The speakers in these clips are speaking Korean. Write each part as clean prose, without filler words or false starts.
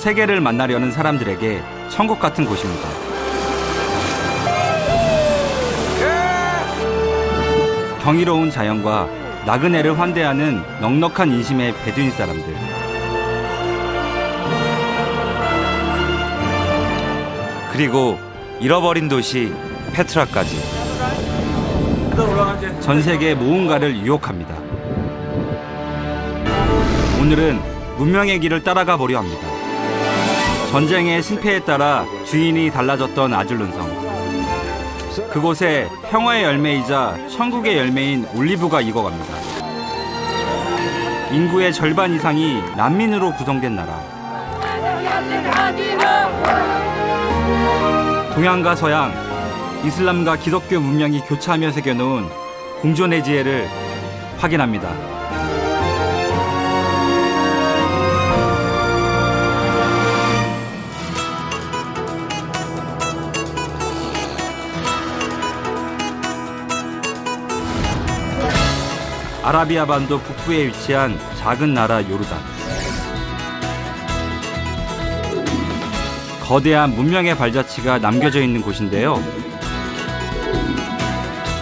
세계를 만나려는 사람들에게 천국 같은 곳입니다. 경이로운 자연과 나그네를 환대하는 넉넉한 인심의 베두인 사람들. 그리고 잃어버린 도시 페트라까지. 전 세계 무언가를 유혹합니다. 오늘은 문명의 길을 따라가 보려 합니다. 전쟁의 승패에 따라 주인이 달라졌던 아줄룬성. 그곳에 평화의 열매이자 천국의 열매인 올리브가 익어갑니다. 인구의 절반 이상이 난민으로 구성된 나라. 동양과 서양, 이슬람과 기독교 문명이 교차하며 새겨놓은 공존의 지혜를 확인합니다. 아라비아 반도 북부에 위치한 작은 나라 요르단. 거대한 문명의 발자취가 남겨져 있는 곳인데요.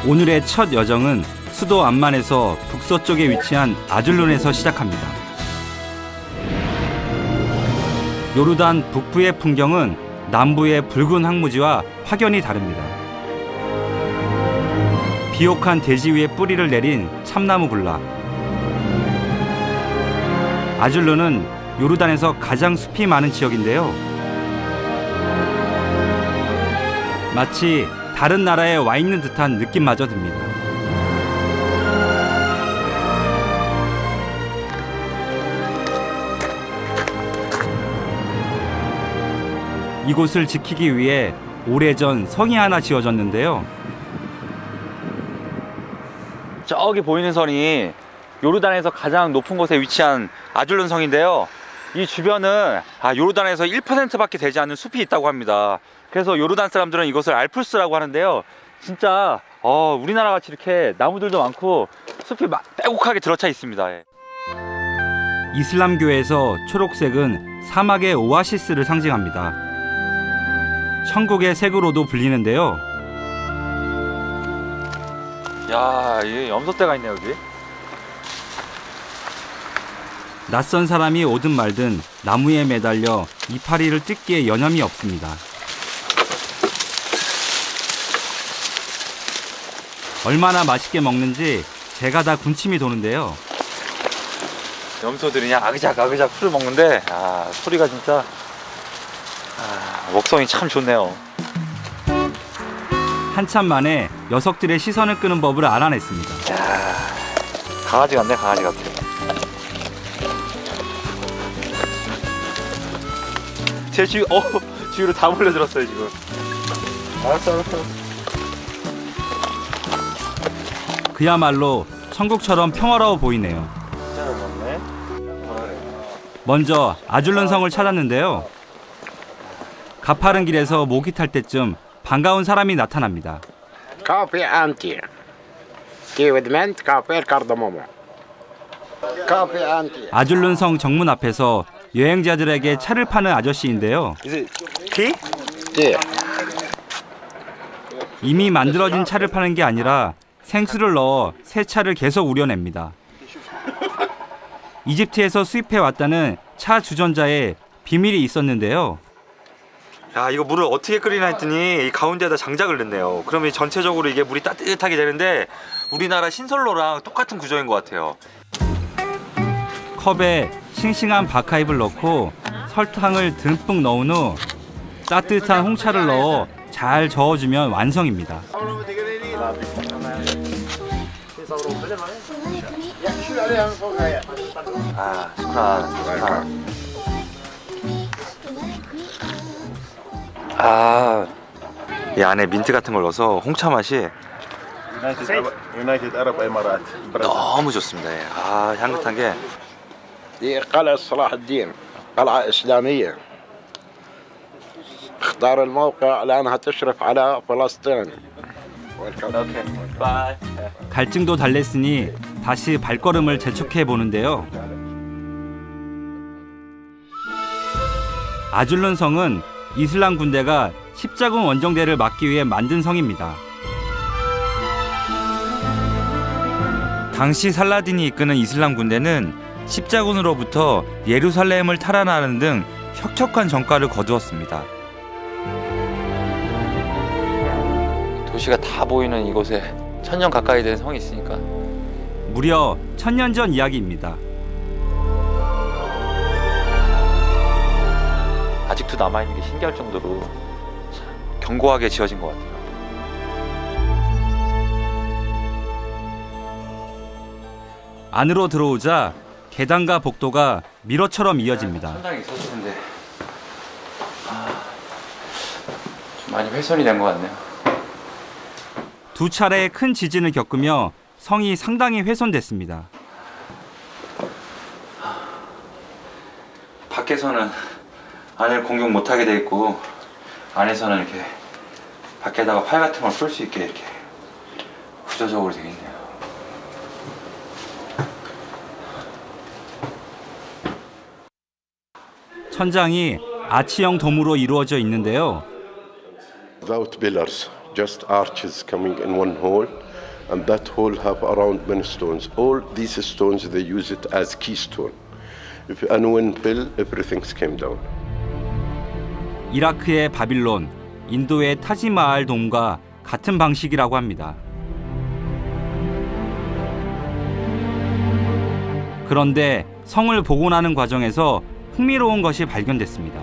오늘의 첫 여정은 수도 암만에서 북서쪽에 위치한 아줄룬에서 시작합니다. 요르단 북부의 풍경은 남부의 붉은 황무지와 확연히 다릅니다. 비옥한 대지 위에 뿌리를 내린 참나무 군락. 아줄룬은 요르단에서 가장 숲이 많은 지역인데요. 마치 다른 나라에 와 있는 듯한 느낌마저 듭니다. 이곳을 지키기 위해 오래전 성이 하나 지어졌는데요. 저기 보이는 선이 요르단에서 가장 높은 곳에 위치한 아줄룬 성인데요. 이 주변은 요르단에서 1%밖에 되지 않는 숲이 있다고 합니다. 그래서 요르단 사람들은 이것을 알프스라고 하는데요. 진짜 우리나라 같이 이렇게 나무들도 많고 숲이 빼곡하게 들어차 있습니다. 이슬람교에서 초록색은 사막의 오아시스를 상징합니다. 천국의 색으로도 불리는데요. 야, 이 염소떼가 있네 여기. 낯선 사람이 오든 말든 나무에 매달려 이파리를 뜯기에 여념이 없습니다. 얼마나 맛있게 먹는지 제가 다 군침이 도는데요. 염소들이 그냥 아그작 풀을 먹는데 소리가 진짜 먹성이 참 좋네요. 한참 만에 녀석들의 시선을 끄는 법을 알아냈습니다. 야, 강아지 같네, 강아지 같아. 제 주위로 다 몰려들었어요 지금. 알았어. 그야말로 천국처럼 평화로워 보이네요. 먼저 아줄룬 성을 찾았는데요. 가파른 길에서 모기 탈 때쯤 반가운 사람이 나타납니다. 커피 안티. 키위드멘트 커피 카르다모모. 커피 안티. 아줄룬 성 정문 앞에서 여행자들에게 차를 파는 아저씨인데요. 티? 티. 이미 만들어진 차를 파는 게 아니라 생수를 넣어 새 차를 계속 우려냅니다. 이집트에서 수입해 왔다는 차 주전자에 비밀이 있었는데요. 야, 이거 물을 어떻게 끓이나 했더니 이 가운데에다 장작을 넣네요. 그러면 전체적으로 이게 물이 따뜻하게 되는데 우리나라 신설로랑 똑같은 구조인 것 같아요. 컵에 싱싱한 바카잎을 넣고 설탕을 듬뿍 넣은 후 따뜻한 홍차를 넣어 잘 저어주면 완성입니다. 시원한. 이 안에 민트 같은 걸 넣어서 홍차 맛이 너무 좋습니다. 향긋한 게. دي قلعة صلاح الدين قلعة إسلامية اختار الموقع لأنها تشرف على فلسطين. 갈증도 달랬으니 다시 발걸음을 재촉해 보는데요. 아줄룬 성은 이슬람 군대가 십자군 원정대를 막기 위해 만든 성입니다. 당시 살라딘이 이끄는 이슬람 군대는 십자군으로부터 예루살렘을 탈환하는 등 혁혁한 전과를 거두었습니다. 도시가 다 보이는 이곳에 1000년 가까이 된 성이 있으니까 무려 1000년 전 이야기입니다. 아직도 남아있는 게 신기할 정도로 참 견고하게 지어진 것 같아요. 안으로 들어오자 계단과 복도가 미러처럼 이어집니다. 천장이 있었을 텐데 좀 많이 훼손이 된 것 같네요. 두 차례의 큰 지진을 겪으며 성이 상당히 훼손됐습니다. 밖에서는 안을 공격 못하게 돼 있고 안에서는 이렇게 밖에다가 팔 같은 걸 풀 수 있게 이렇게 구조적으로 되어 있네요. 천장이 아치형 돔으로 이루어져 있는데요. Without pillars, just arches coming in one hole, and that hole have around many stones. All these stones they use it as keystone. If anyone fell, everything came down. 이라크의 바빌론, 인도의 타지마할 돔과 같은 방식이라고 합니다. 그런데 성을 복원하는 과정에서 흥미로운 것이 발견됐습니다.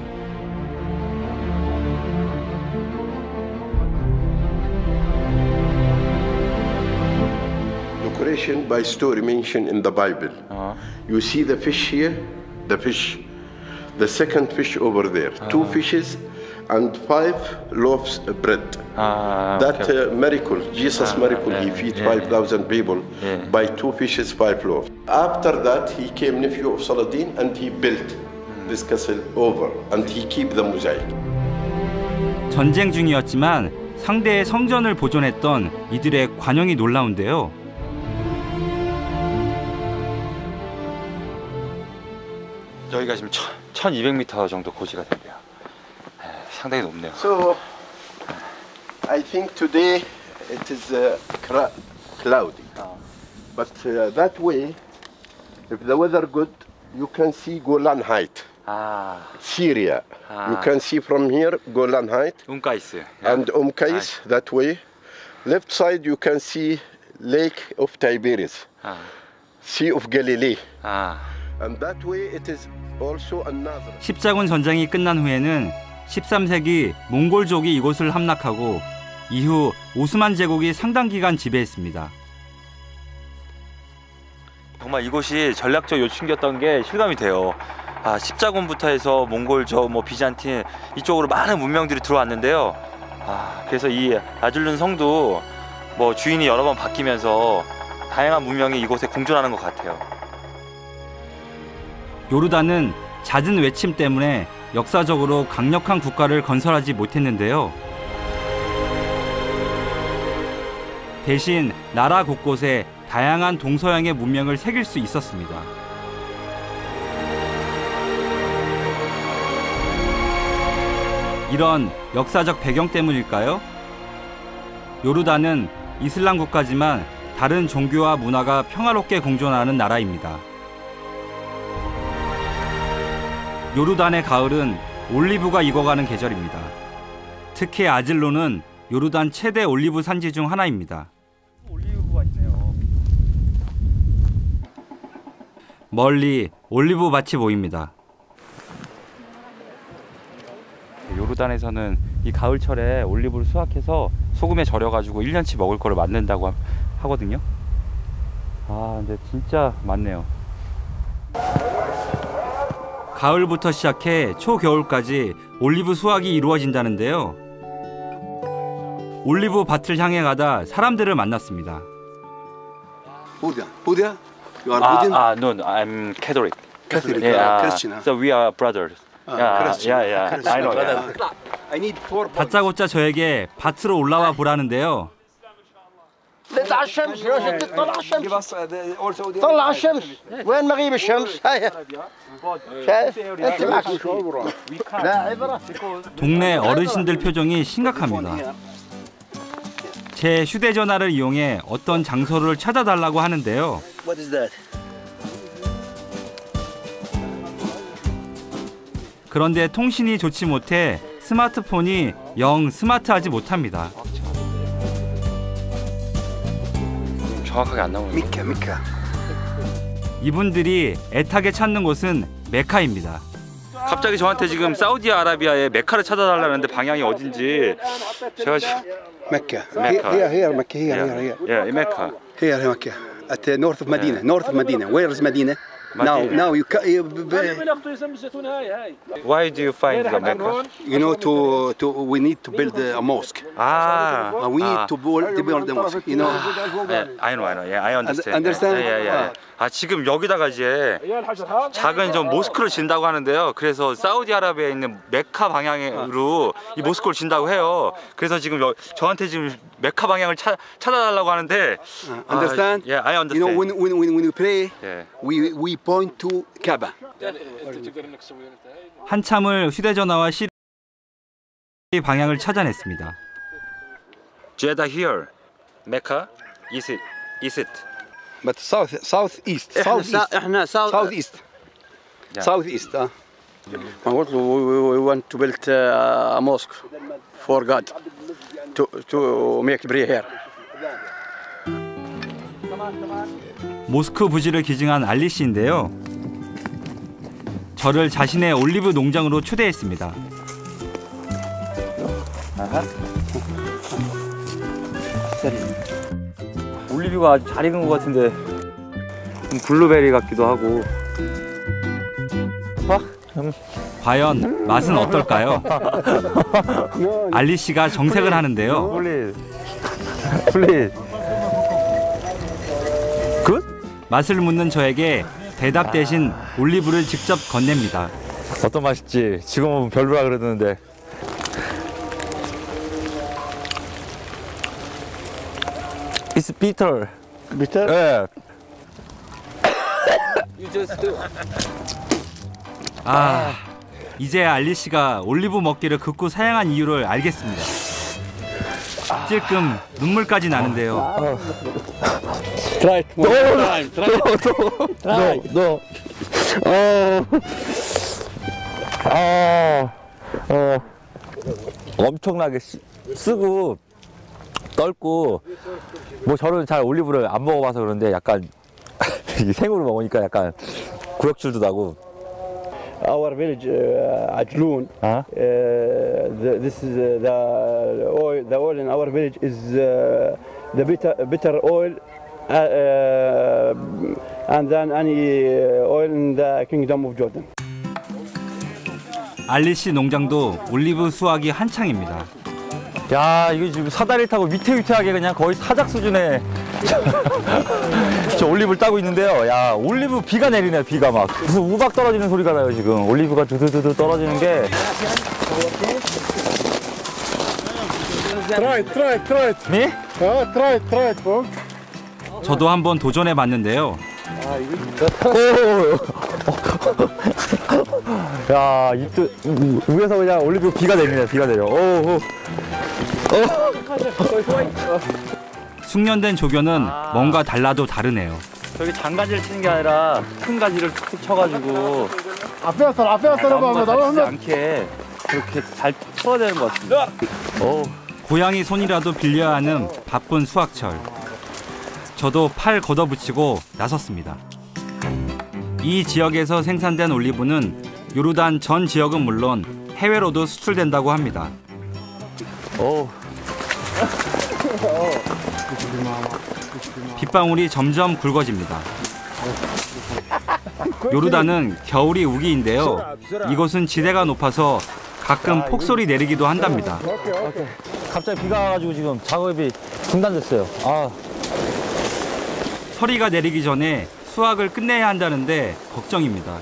Decoration by story mentioned in the Bible. You see the fish here, the fish, the second fish over there, two fishes and 5 loaves of bread. That miracle, Jesus' miracle, he feed 5,000 people by 2 fishes, 5 loaves. After that, he came nephew of Saladin and he built this castle over and he keep the mosaic. 전쟁 중이었지만 상대의 성전을 보존했던 이들의 관용이 놀라운데요. 여기가 지금 1200m 정도 고지가 된대요. 상당히 높네요. So, I think today it is cloudy. But that way, if the weather good, you can see Golan Height, Syria. You can see from here Golan Height umqais. and Qais that way. Left side you can see Lake of Tiberias, Sea of Galilee. And that way it is also another. 십자군 전쟁이 끝난 후에는 13세기 몽골족이 이곳을 함락하고 이후 오스만 제국이 상당 기간 지배했습니다. 정말 이곳이 전략적 요충지였던 게 실감이 돼요. 십자군부터 해서 몽골족, 비잔틴 이쪽으로 많은 문명들이 들어왔는데요. 그래서 이 아줄룬 성도 주인이 여러 번 바뀌면서 다양한 문명이 이곳에 공존하는 것 같아요. 요르단은 잦은 외침 때문에 역사적으로 강력한 국가를 건설하지 못했는데요. 대신 나라 곳곳에 다양한 동서양의 문명을 새길 수 있었습니다. 이런 역사적 배경 때문일까요? 요르단은 이슬람 국가지만 다른 종교와 문화가 평화롭게 공존하는 나라입니다. 요르단의 가을은 올리브가 익어가는 계절입니다. 특히 아즐론은 요르단 최대 올리브 산지 중 하나입니다. 올리브 밭이네요. 멀리 올리브 밭이 보입니다. 요르단에서는 이 가을철에 올리브를 수확해서 소금에 절여가지고 1년치 먹을 거를 만든다고 하거든요. 근데 진짜 많네요. 가을부터 시작해 초겨울까지 올리브 수확이 이루어진다는데요. 올리브 밭을 향해 가다 사람들을 만났습니다. Buddha? You are Buddhism? No, I'm Catholic. Catholic, Christian. So we are brothers. Christian. I know. I need 4 다짜고짜 저에게 밭으로 올라와 보라는데요. على الشمس يا شد طلع الشمس طلع الشمس وين مغيب الشمس هاي شايف انت معك لا عبره 동네 어르신들 표정이 심각합니다. 제 휴대전화를 이용해 어떤 장소를 찾아달라고 하는데요. What is that? 그런데 통신이 좋지 못해 스마트폰이 영 스마트하지 못합니다. 정확하게 안 나오네요. مكة 이분들이 애타게 찾는 곳은 메카입니다. 갑자기 저한테 지금 사우디아라비아의 메카를 찾아달라는데 방향이 어딘지 제가 지금 مكة مكة. هي مكة هي 예, 메카. هي مكة at north of Medina north of Medina where is Medina now you Why do you find the Mecca? you know to we need to build a mosque we need to build the mosque you know I know. Yeah, I understand. Understand? 예. 아, 지금 여기다가 이제 작은 좀 모스크를 진다고 하는데요. 그래서 사우디아라비아에 있는 메카 방향으로 이 모스크를 진다고 해요. 그래서 지금 저한테 지금 메카 방향을 찾아달라고 하는데 understand Yeah, I you know understand. when you pray 예. we point to Kaaba 한참을 휴대전화와 시리 방향을 찾아냈습니다. Jeddah here. Mecca? Is it? but southeast احنا southeast Yeah. southeast I want we want to build a mosque for God to make prayer here 모스크 부지를 기증한 알리 씨인데요. 저를 자신의 올리브 농장으로 초대했습니다. 올리브가 아주 잘 익은 것 같은데 블루베리 같기도 하고. 과연 맛은 어떨까요? 알리 씨가 정색을 하는데요. 플리즈. 굿? 맛을 묻는 저에게 대답 대신 올리브를 직접 건넵니다. 어떤 맛일지 지금은 별로라 그러는데. It's bitter. bitter 예. 아, 이제 알리 씨가 올리브 먹기를 극구 사양한 이유를 알겠습니다. 찔끔 눈물까지 나는데요. try it one time try 너. 엄청나게 쓰고 떫고 뭐 저는 잘 올리브를 안 먹어봐서 그런데 약간 생으로 먹으니까 약간 구역질도 나고. our village Ajloon this is the oil in our village is the bitter oil and then any oil in the kingdom of Jordan. 알리 씨 농장도 올리브 수확이 한창입니다. 야, 이거 지금 사다리 타고 위태위태하게 그냥 거의 타작 수준의 저 올리브를 따고 있는데요. 야, 올리브 비가 내리네요. 비가 막 무슨 우박 떨어지는 소리가 나요. 지금 올리브가 두두두두 떨어지는 게. Try it. 미? Try it, bro. 저도 한번 도전해 봤는데요. 야, 위에서 그냥 올리브 비가 내리네. 비가 내려. 숙련된 조교는 뭔가 달라도 다르네요. 저기 장가지를 치는 게 아니라 큰 가지를 툭툭 쳐가지고 عفيصل 나무가 다치지 않게 그렇게 잘 쳐야 되는 것 같습니다. 고양이 손이라도 빌려야 하는 바쁜 수확철. 저도 팔 걷어붙이고 나섰습니다. 이 지역에서 생산된 올리브는 요르단 전 지역은 물론 해외로도 수출된다고 합니다. 빗방울이 점점 굵어집니다. 요르단은 겨울이 우기인데요. 이곳은 지대가 높아서 가끔 폭설이 내리기도 한답니다. 갑자기 비가 와가지고 지금 작업이 중단됐어요. 서리가 내리기 전에 수확을 끝내야 한다는데 걱정입니다.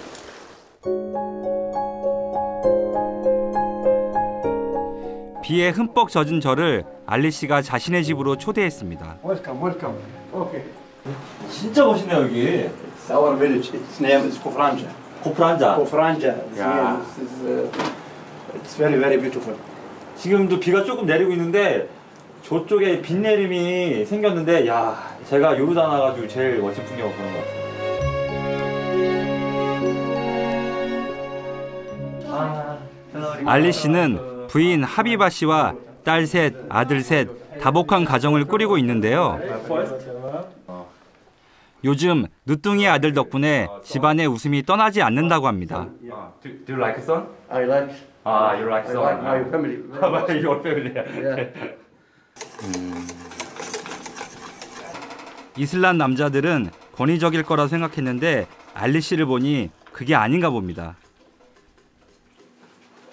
비에 흠뻑 젖은 저를 알리 씨가 자신의 집으로 초대했습니다. Welcome, welcome. Okay. 진짜 멋있네요 여기. It's our village. Its name is Kufranja. 고프란자. Kufranja. Yeah. It's very, very beautiful. 지금도 비가 조금 내리고 있는데 저쪽에 비 내림이 생겼는데 야 제가 요르단 와가지고 제일 멋진 풍경을 보는 것 같아요. 알리 씨는 부인 하비바 씨와 딸 셋, 아들 셋, 다복한 가정을 꾸리고 있는데요. 요즘 늦둥이 아들 덕분에 집안의 웃음이 떠나지 않는다고 합니다. Do you like son? I like. You like I son? like my family. Your family. Yeah. 이슬람 남자들은 권위적일 거라 생각했는데 알리 씨를 보니 그게 아닌가 봅니다.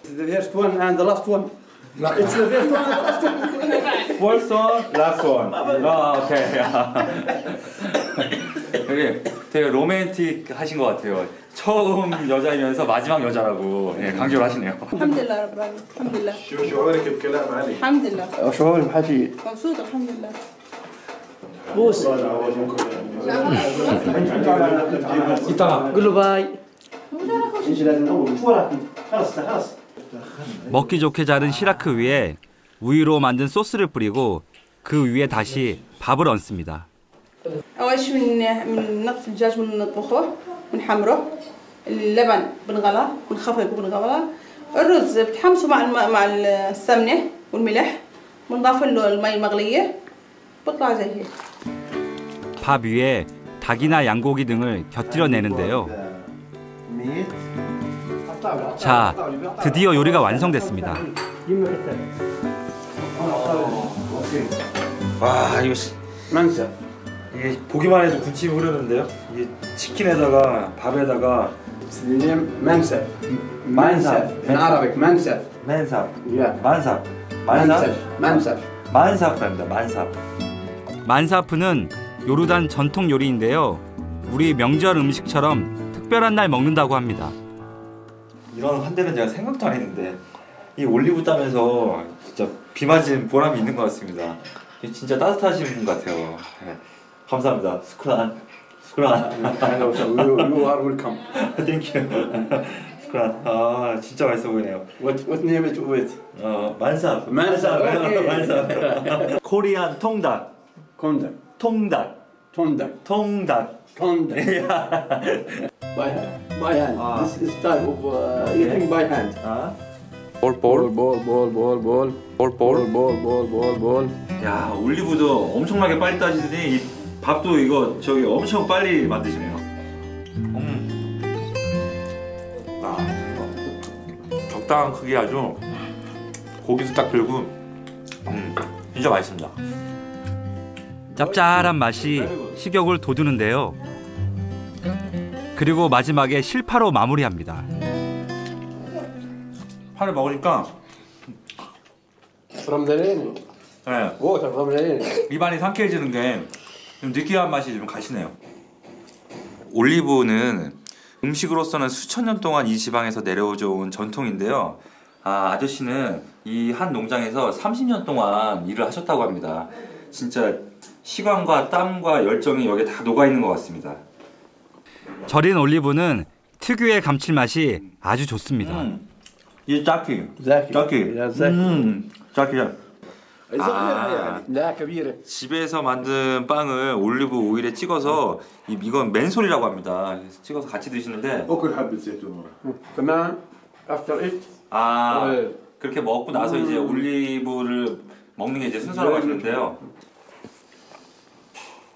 The first one and the last one. It's the first one and the last one. First one, last one. 오케이. 되게 로맨틱 하신 것 같아요. 처음 여자이면서 마지막 여자라고 강조를 하시네요. الحمد لله رب العالمين الحمد لله شو شعورك بكلام علي؟ الحمد لله شعور بحاجة. مبسوطة الحمد لله بوس. قول له باي. ايش لازم نقول؟ شو راح؟ خلص خلص. 먹기 좋게 자른 시라크 위에 우유로 만든 소스를 뿌리고 그 위에 다시 밥을 얹습니다. أول شيء من نطف الدجاج ونطبخه ونحمره اللبن بنغلاه بنخفق وبنغلاه الرز بتحمصه مع السمنة والملح بنضاف له المي مغلية بطلع زي هيك. 밥 위에 닭이나 양고기 등을 곁들여 내는데요. 자, 드디어 요리가 완성됐습니다. 와 이거 منسف. 이게 보기만 해도 군침이 흐르는데요. 이게 치킨에다가 밥에다가 منسف. منسف. in Arabic منسف. 맨삽, Yeah. 만삽, منسف. منسف. 만삽입니다. 만삽. 만사프는 요르단 전통 요리인데요. 우리 명절 음식처럼 특별한 날 먹는다고 합니다. 이런 환대는 제가 생각도 안 했는데 이 올리브 따면서 진짜 비 맞은 보람이 있는 것 같습니다. 진짜 따뜻하신 분 같아요. 네. 감사합니다. 스크란. 스크란. You are welcome. 땡큐. 스크란. 아 진짜 맛있어 보이네요. What name it with? 만삽. 만삽. 만삽. 코리안 통닭. Kondak. 통닭. Tondak. 통닭. Kondak. By hand. This is type of eating by hand. Ball. 야 올리브도 엄청나게 빨리 따지더니 이 밥도 이거 저기 엄청 빨리 만드시네요. 적당한 크기 아주 고기도 딱 들고 진짜 맛있습니다. 짭짤한 맛이 식욕을 돋우는데요. 그리고 마지막에 실파로 마무리합니다. 파를 먹으니까 From the rain. 네, Water from the rain. 입안이 상쾌해지는 게 좀 느끼한 맛이 좀 가시네요. 올리브는 음식으로서는 수천 년 동안 이 지방에서 내려오져 온 전통인데요. 아저씨는 이 한 농장에서 30년 동안 일을 하셨다고 합니다. 진짜 시간과 땀과 열정이 여기에 다 녹아있는 것 같습니다. 절인 올리브는 특유의 감칠맛이 아주 좋습니다. 이 짜키. Zaki. 짜키. Yeah, zaki. 짜키야. لا كبيرة. 집에서 만든 빵을 올리브 오일에 찍어서 이건 맨솔이라고 합니다. 그래서 찍어서 같이 드시는데 وكل حبة زيتون ورا. كمان after it. 그렇게 먹고 나서 이제 올리브를 먹는 게 이제 순서라고 하시는데요.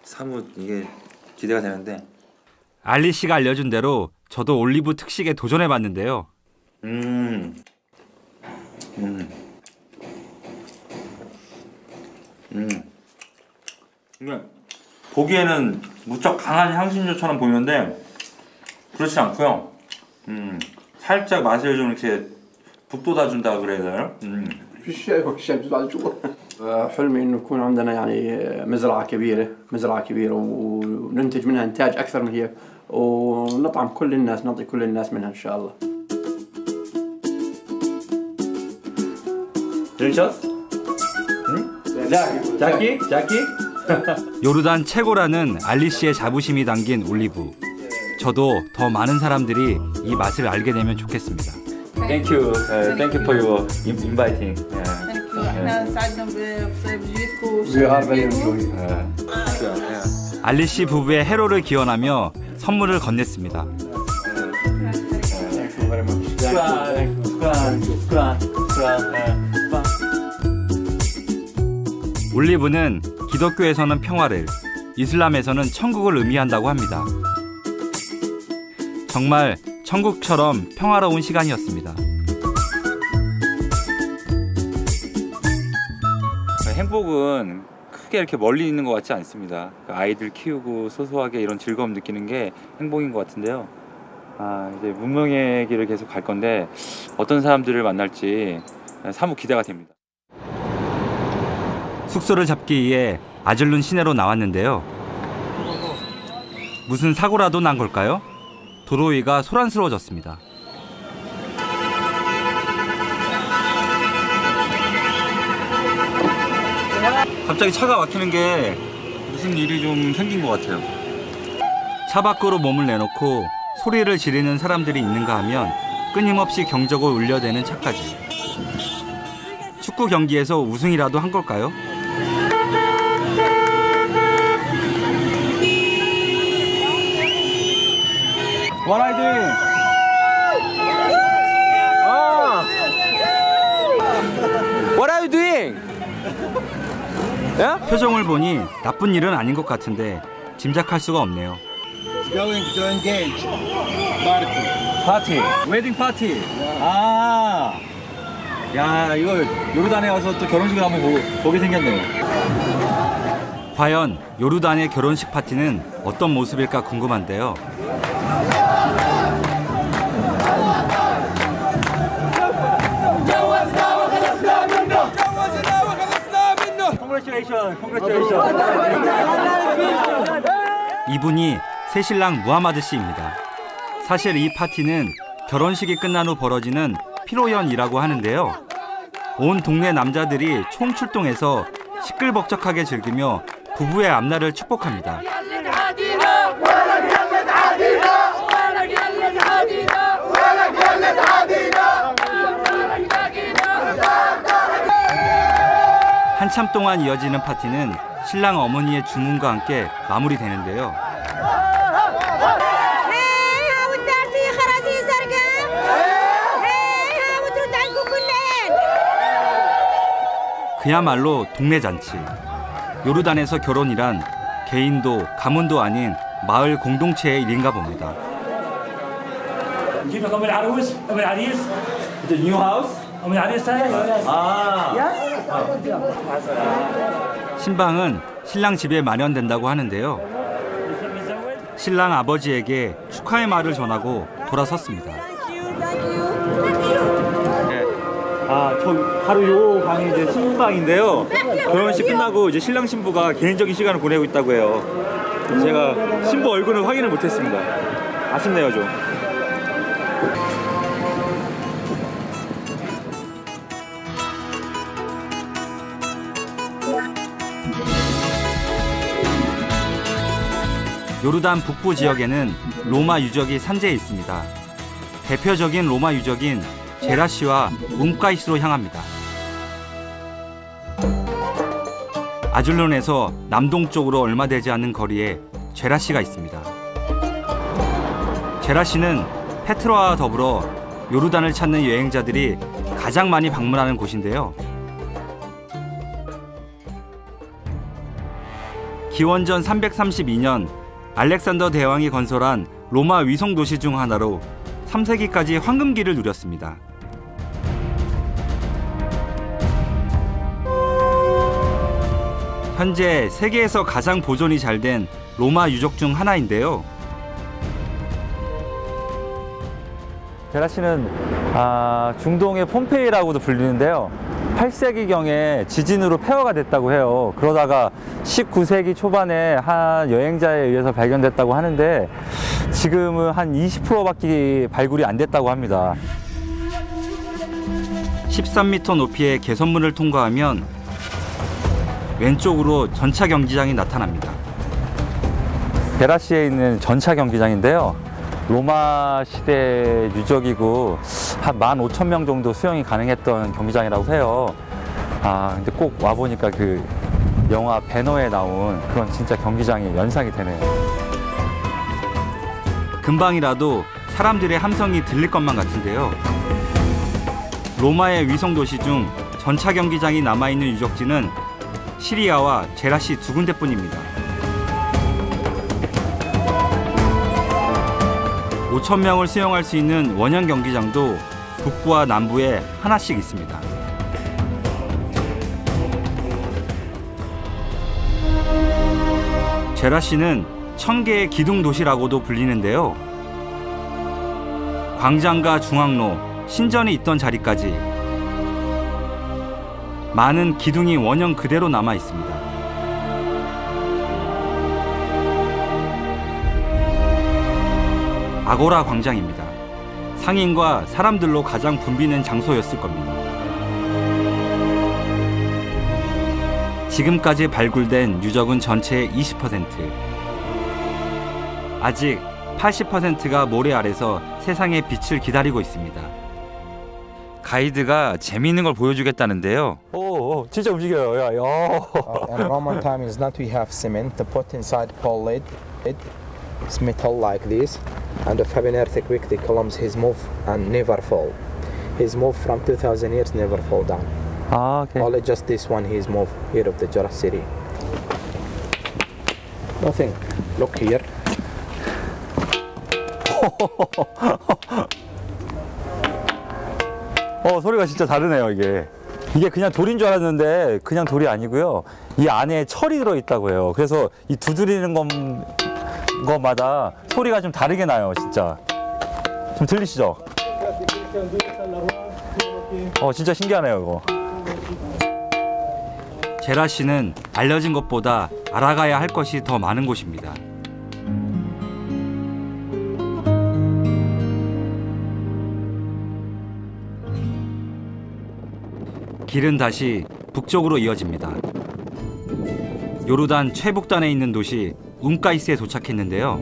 사뭇 이게 기대가 되는데. 알리 씨가 알려준 대로 저도 올리브 특식에 도전해봤는데요. 이게 보기에는 무척 강한 향신료처럼 보이는데 그렇지 않고요. 살짝 맛을 좀 이렇게 북돋아준다 그래야 되나요? في الشاي والشمس بعد شو حلمي انه يكون عندنا يعني مزرعه كبيره وننتج منها انتاج اكثر من هيك ونطعم كل الناس نعطي كل الناس منها ان شاء الله. 릴셔스? 자키? 요르단 최고라는 알리 씨의 자부심이 담긴 올리브. 저도 더 많은 사람들이 이 맛을 알게 되면 좋겠습니다. Thank you for your inviting. احنا سعدنا بجيتكم. We are very enjoying. 알리 씨 부부의 해로를 기원하며 선물을 건넸습니다. Thank you very much. 올리브는 기독교에서는 평화를, 이슬람에서는 천국을 의미한다고 합니다. 정말 천국처럼 평화로운 시간이었습니다. 행복은 크게 이렇게 멀리 있는 것 같지 않습니다. 아이들 키우고 소소하게 이런 즐거움 느끼는 게 행복인 것 같은데요. 이제 문명의 길을 계속 갈 건데 어떤 사람들을 만날지 사뭇 기대가 됩니다. 숙소를 잡기 위해 아즐룬 시내로 나왔는데요. 무슨 사고라도 난 걸까요? 도로 위가 소란스러워졌습니다. 갑자기 차가 막히는 게 무슨 일이 좀 생긴 것 같아요. 차 밖으로 몸을 내놓고 소리를 지르는 사람들이 있는가 하면 끊임없이 경적을 울려대는 차까지. 축구 경기에서 우승이라도 한 걸까요? What are you doing? What are you doing? 표정을 보니 나쁜 일은 아닌 것 같은데 짐작할 수가 없네요. Going to engage party. 파티, 웨딩 파티. 야, 이거 요르단에 와서 또 결혼식을 한번 보게 생겼네요. 과연 요르단의 결혼식 파티는 어떤 모습일까 궁금한데요. 이분이 새신랑 무하마드 씨입니다. 사실 이 파티는 결혼식이 끝난 후 벌어지는 피로연이라고 하는데요. 온 동네 남자들이 총출동해서 시끌벅적하게 즐기며 부부의 앞날을 축복합니다. 한참 동안 이어지는 파티는 신랑 어머니의 주문과 함께 마무리되는데요. 그야말로 동네 잔치. 요르단에서 결혼이란 개인도 가문도 아닌 마을 공동체의 일인가 봅니다. The new house? 신방은 신랑 집에 마련된다고 하는데요. 신랑 아버지에게 축하의 말을 전하고 돌아섰습니다. 저 바로 요 방이 이제 신부방인데요. 결혼식 끝나고 이제 신랑 신부가 개인적인 시간을 보내고 있다고 해요. 제가 신부 얼굴을 확인을 못했습니다. 아쉽네요, 좀. 요르단 북부 지역에는 로마 유적이 산재해 있습니다. 대표적인 로마 유적인 제라시와 움까이스로 향합니다. 아즐룬에서 남동쪽으로 얼마 되지 않는 거리에 제라시가 있습니다. 제라시는 페트라와 더불어 요르단을 찾는 여행자들이 가장 많이 방문하는 곳인데요. 기원전 332년 알렉산더 대왕이 건설한 로마 위성 도시 중 하나로 3세기까지 황금기를 누렸습니다. 현재 세계에서 가장 보존이 잘 된 로마 유적 중 하나인데요. 제라시는 중동의 폼페이라고도 불리는데요. 8세기경에 지진으로 폐허가 됐다고 해요. 그러다가 19세기 초반에 한 여행자에 의해서 발견됐다고 하는데 지금은 한 20%밖에 발굴이 안 됐다고 합니다. 13m 높이의 개선문을 통과하면 왼쪽으로 전차 경기장이 나타납니다. 베라시에 있는 전차 경기장인데요. 로마 시대 유적이고 한 15,000명 정도 수용이 가능했던 경기장이라고 해요. 근데 꼭 와보니까 그 영화 배너에 나온 그런 진짜 경기장이 연상이 되네요. 금방이라도 사람들의 함성이 들릴 것만 같은데요. 로마의 위성 도시 중 전차 경기장이 남아있는 유적지는 시리아와 제라시 2군데뿐입니다. 5,000명을 수용할 수 있는 원형 경기장도 북부와 남부에 하나씩 있습니다. 제라시는 1000개의 기둥 도시라고도 불리는데요. 광장과 중앙로, 신전이 있던 자리까지 많은 기둥이 원형 그대로 남아 있습니다. 아고라 광장입니다. 상인과 사람들로 가장 붐비는 장소였을 겁니다. 지금까지 발굴된 유적은 전체의 20%. 아직 80%가 모래 아래서 세상의 빛을 기다리고 있습니다. 가이드가 재미있는 걸 보여주겠다는데요. 오, 진짜 움직여요. 야. In Roman times, not we have cement to put inside Paul lid. It's metal like this, and if having earthquake, the columns his move and never fall. His move from 2,000 years never fall down. Okay. Only just this one he's moved here of the Jarrah city. Nothing. Look here. 소리가 진짜 다르네요, 이게. 이게 그냥 돌인 줄 알았는데 그냥 돌이 아니고요. 이 안에 철이 들어있다고 해요. 그래서 이 두드리는 것마다 소리가 좀 다르게 나요, 진짜. 좀 들리시죠? 진짜 신기하네요, 이거. 제라시는 알려진 것보다 알아가야 할 것이 더 많은 곳입니다. 길은 다시 북쪽으로 이어집니다. 요르단 최북단에 있는 도시 움까이스에 도착했는데요.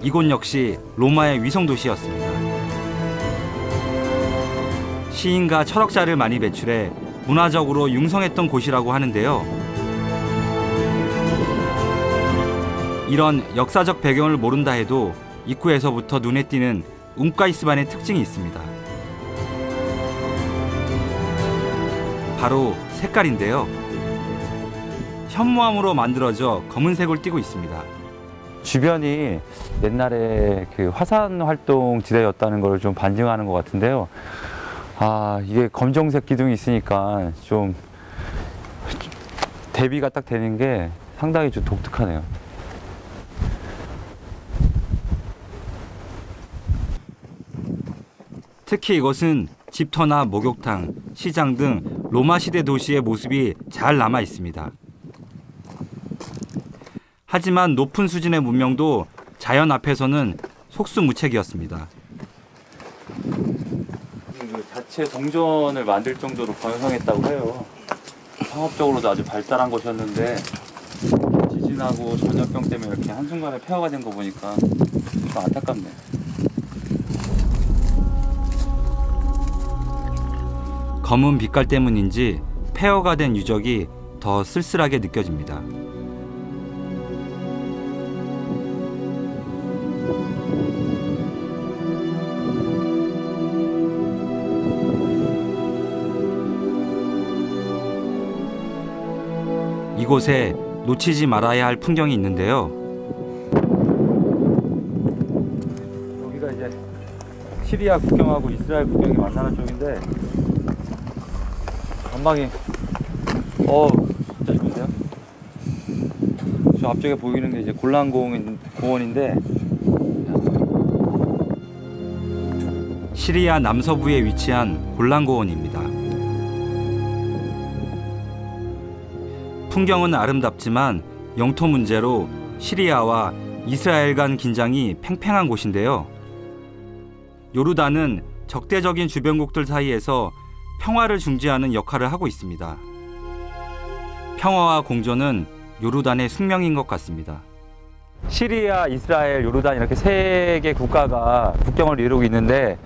이곳 역시 로마의 위성 도시였습니다. 시인과 철학자를 많이 배출해 문화적으로 융성했던 곳이라고 하는데요. 이런 역사적 배경을 모른다 해도 입구에서부터 눈에 띄는 움까이스반의 특징이 있습니다. 바로 색깔인데요. 현무암으로 만들어져 검은색을 띠고 있습니다. 주변이 옛날에 그 화산 활동 지대였다는 걸 좀 반증하는 것 같은데요. 이게 검정색 기둥이 있으니까 좀 대비가 딱 되는 게 상당히 좀 독특하네요. 특히 이곳은 집터나 목욕탕, 시장 등 로마 시대 도시의 모습이 잘 남아 있습니다. 하지만 높은 수준의 문명도 자연 앞에서는 속수무책이었습니다. 자체 동전을 만들 정도로 번성했다고 해요. 상업적으로도 아주 발달한 곳이었는데 지진하고 전염병 때문에 이렇게 한순간에 폐허가 된 거 보니까 좀 안타깝네. 검은 빛깔 때문인지 폐허가 된 유적이 더 쓸쓸하게 느껴집니다. 이곳에 놓치지 말아야 할 풍경이 있는데요. 여기가 이제 시리아 국경하고 이스라엘 국경이 만나는 쪽인데 전망이 진짜 좋은데요? 저 앞쪽에 보이는 게 이제 골란 공원인데 시리아 남서부에 위치한 골란고원입니다. 풍경은 아름답지만 영토 문제로 시리아와 이스라엘 간 긴장이 팽팽한 곳인데요. 요르단은 적대적인 주변국들 사이에서 평화를 중재하는 역할을 하고 있습니다. 평화와 공존은 요르단의 숙명인 것 같습니다. 시리아, 이스라엘, 요르단 이렇게 세 개 국가가 국경을 이루고 있는데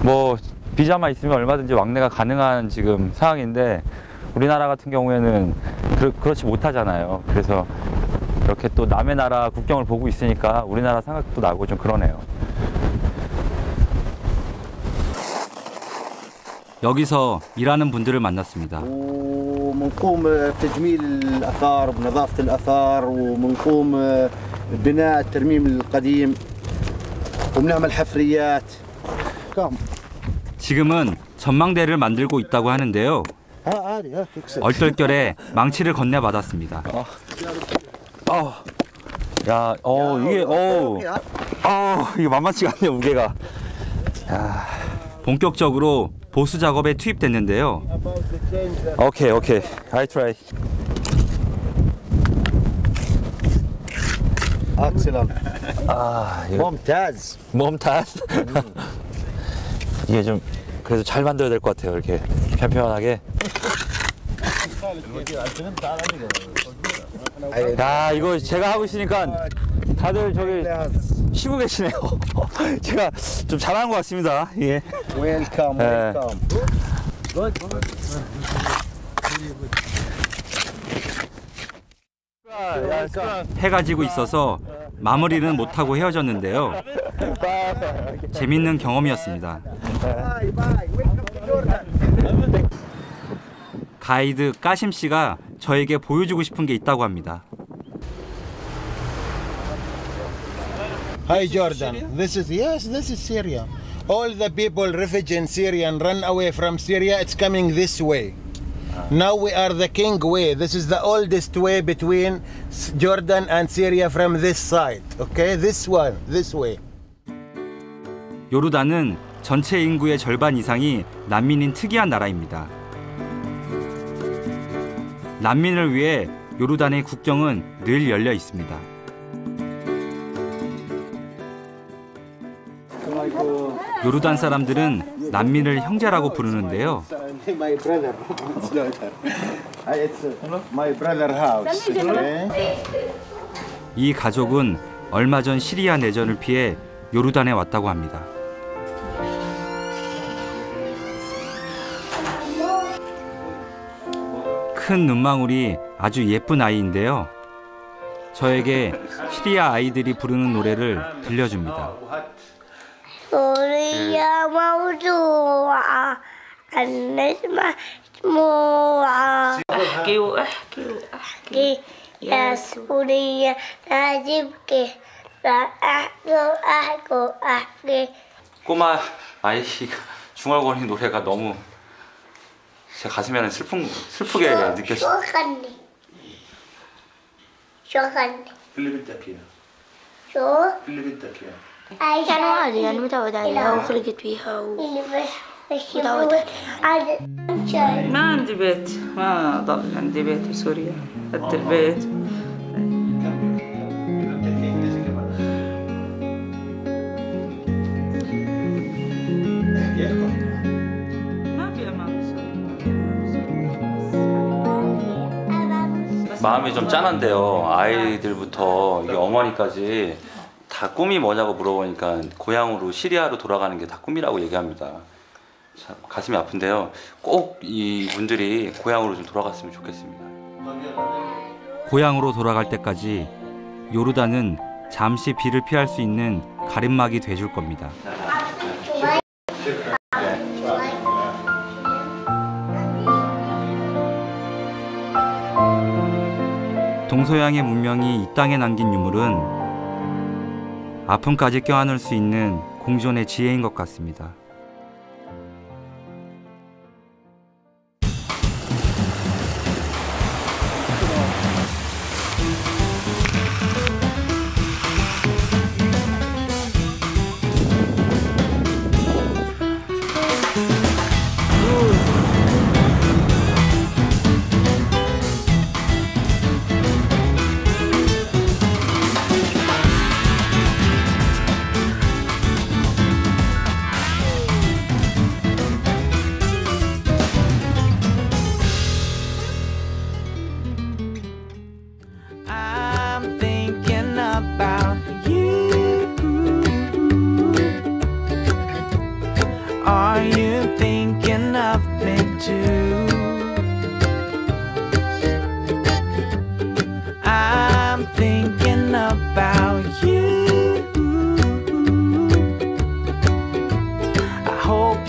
뭐 비자만 있으면 얼마든지 왕래가 가능한 지금 상황인데 우리나라 같은 경우에는 그렇지 못하잖아요. 그래서 이렇게 또 남의 나라 국경을 보고 있으니까 우리나라 생각도 나고 좀 그러네요. 여기서 일하는 분들을 만났습니다. ومنقوم بتجميل الآثار بنظافة الآثار ومنقوم ببناء الترميم القديم وبنعمل حفريات. 지금은 전망대를 만들고 있다고 하는데요. 얼떨결에 망치를 건네받았습니다. 야, 이게 만만치가 않네요, 무게가. 야. 본격적으로 보수 작업에 투입됐는데요. 오케이. I try. Excellent. 이거 ممتاز. 이게 좀 그래도 잘 만들어야 될 것 같아요. 이렇게 편편하게. 야, 이거 제가 하고 있으니까 다들 저기 쉬고 계시네요. 제가 좀 잘한 것 같습니다. 예. Welcome. 해가 지고 있어서 마무리는 못하고 헤어졌는데요. 재밌는 경험이었습니다. 가이드 까심 씨가 저에게 보여주고 싶은 게 있다고 합니다. Hi Jordan. This is Syria. All the people refugee in Syria and run away from Syria, it's coming this way. Now we are the king way. This is the oldest way between Jordan and Syria from this side. Okay, this way. 요르단은 전체 인구의 절반 이상이 난민인 특이한 나라입니다. 난민을 위해 요르단의 국경은 늘 열려 있습니다. 요르단 사람들은 난민을 형제라고 부르는데요. My brother. It's my brother house. Okay? 이 가족은 얼마 전 시리아 내전을 피해 요르단에 왔다고 합니다. 큰 눈망울이 아주 예쁜 아이인데요. 저에게 시리아 아이들이 부르는 노래를 들려줍니다. سوريا موجوعة النجمة مسموعة احكي واحكي يا سوريا نجيبك احكي 꼬마 아이가 중얼거리는 노래가 너무 제 가슴에는 슬프게 느껴져요. شو غني شو كانوا عادي أنا متعودة عليها وخلقت فيها متعودة عليها. ما عندي بيت، ما ضل عندي بيت بسوريا. قد البيت ما في أمان بسوريا. 마음이 좀 짠한데요. 아이들부터 이게 어머니까지 다 꿈이 뭐냐고 물어보니까 고향으로 시리아로 돌아가는 게 다 꿈이라고 얘기합니다. 참 가슴이 아픈데요. 꼭 이분들이 고향으로 좀 돌아갔으면 좋겠습니다. 고향으로 돌아갈 때까지 요르단은 잠시 비를 피할 수 있는 가림막이 돼줄 겁니다. 동서양의 문명이 이 땅에 남긴 유물은 아픔까지 껴안을 수 있는 공존의 지혜인 것 같습니다.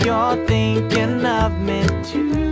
you're thinking of me too.